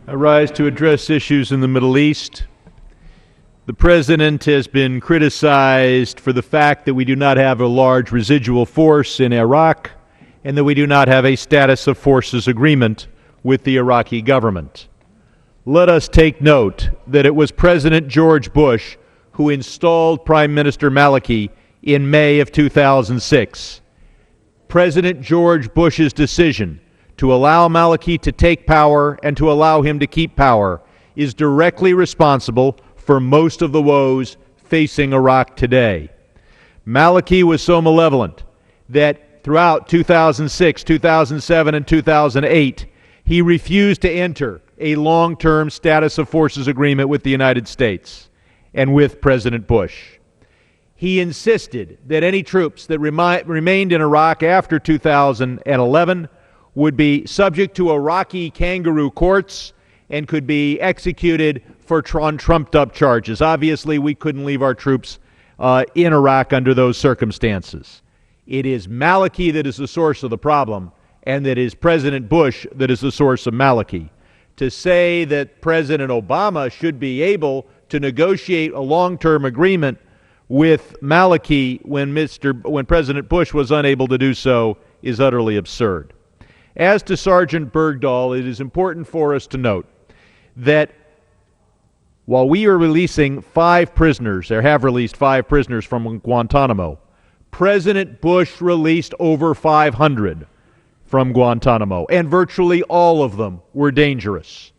I rise to address issues in the Middle East. The President has been criticized for the fact that we do not have a large residual force in Iraq and that we do not have a status of forces agreement with the Iraqi government. Let us take note that it was President George Bush who installed Prime Minister Maliki in May of 2006. President George Bush's decision to allow Maliki to take power and to allow him to keep power is directly responsible for most of the woes facing Iraq today. Maliki was so malevolent that throughout 2006, 2007, and 2008, he refused to enter a long-term status of forces agreement with the United States and with President Bush. He insisted that any troops that remained in Iraq after 2011 would be subject to Iraqi kangaroo courts and could be executed for trumped-up charges. Obviously, we couldn't leave our troops in Iraq under those circumstances. It is Maliki that is the source of the problem, and that is President Bush that is the source of Maliki. To say that President Obama should be able to negotiate a long-term agreement with Maliki when President Bush was unable to do so is utterly absurd. As to Sergeant Bergdahl, it is important for us to note that while we are releasing 5 prisoners, or have released 5 prisoners from Guantanamo, President Bush released over 500 from Guantanamo, and virtually all of them were dangerous.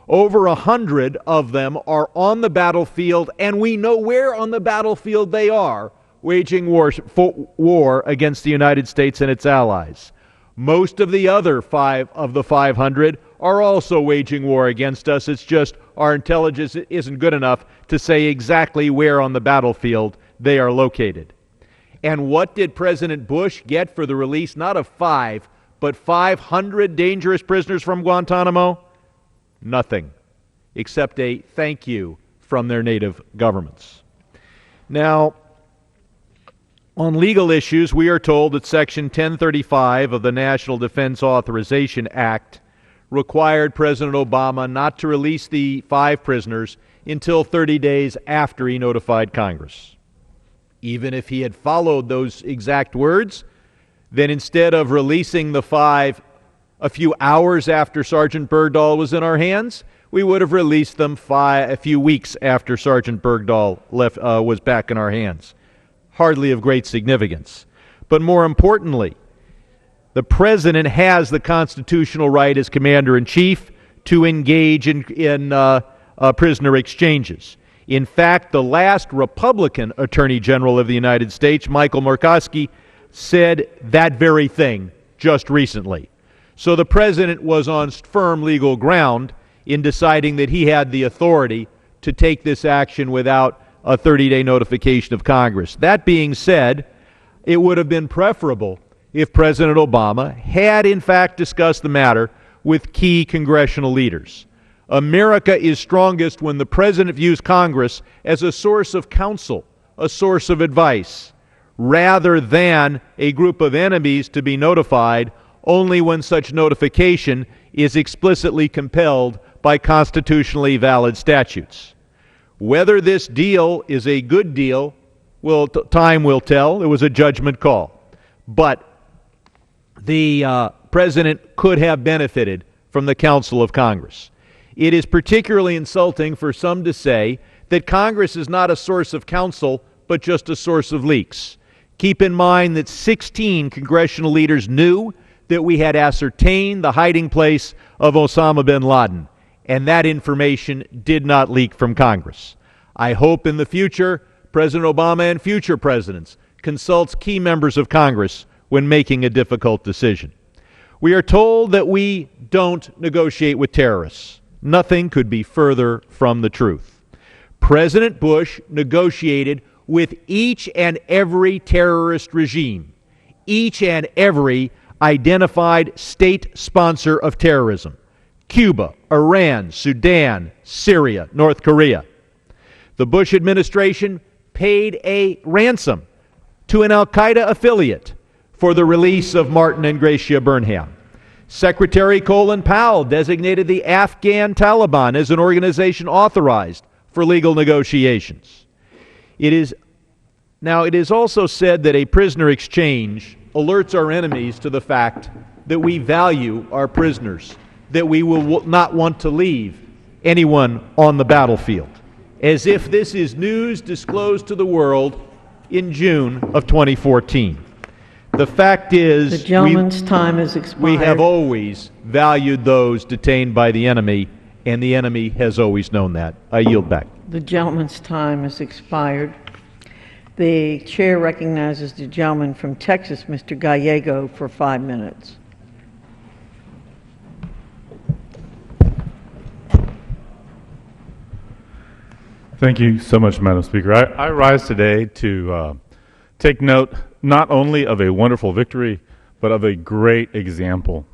Over 100 of them are on the battlefield, and we know where on the battlefield they are, waging war against the United States and its allies. Most of the other 500 are also waging war against us. It's just our intelligence isn't good enough to say exactly where on the battlefield they are located. And what did President Bush get for the release, not of 5, but 500 dangerous prisoners from Guantanamo? Nothing, except a thank you from their native governments. Now, on legal issues, we are told that Section 1035 of the National Defense Authorization Act required President Obama not to release the 5 prisoners until 30 days after he notified Congress. Even if he had followed those exact words, then instead of releasing the 5 a few hours after Sergeant Bergdahl was in our hands, we would have released them a few weeks after Sergeant Bergdahl was back in our hands. Hardly of great significance. But more importantly, the President has the constitutional right as Commander-in-Chief to engage in prisoner exchanges. In fact, the last Republican Attorney General of the United States, Michael Murkowski, said that very thing just recently. So the President was on firm legal ground in deciding that he had the authority to take this action without a 30-day notification of Congress. That being said, it would have been preferable if President Obama had in fact discussed the matter with key congressional leaders. America is strongest when the President views Congress as a source of counsel, a source of advice, rather than a group of enemies to be notified only when such notification is explicitly compelled by constitutionally valid statutes. Whether this deal is a good deal, time will tell. It was a judgment call. But the President could have benefited from the counsel of Congress. It is particularly insulting for some to say that Congress is not a source of counsel, but just a source of leaks. Keep in mind that 16 congressional leaders knew that we had ascertained the hiding place of Osama bin Laden, and that information did not leak from Congress. I hope in the future, President Obama and future presidents consults key members of Congress when making a difficult decision. We are told that we don't negotiate with terrorists. Nothing could be further from the truth. President Bush negotiated with each and every terrorist regime, each and every identified state sponsor of terrorism: Cuba, Iran, Sudan, Syria, North Korea. The Bush administration paid a ransom to an al-Qaeda affiliate for the release of Martin and Gracia Burnham. Secretary Colin Powell designated the Afghan Taliban as an organization authorized for legal negotiations. It is also said that a prisoner exchange alerts our enemies to the fact that we value our prisoners, that we will not want to leave anyone on the battlefield, as if this is news disclosed to the world in June of 2014. The fact is, the gentleman's time has expired. We have always valued those detained by the enemy, and the enemy has always known that. I yield back. The gentleman's time has expired. The chair recognizes the gentleman from Texas, Mr. Gallego, for 5 minutes. Thank you so much, Madam Speaker. I rise today to take note not only of a wonderful victory, but of a great example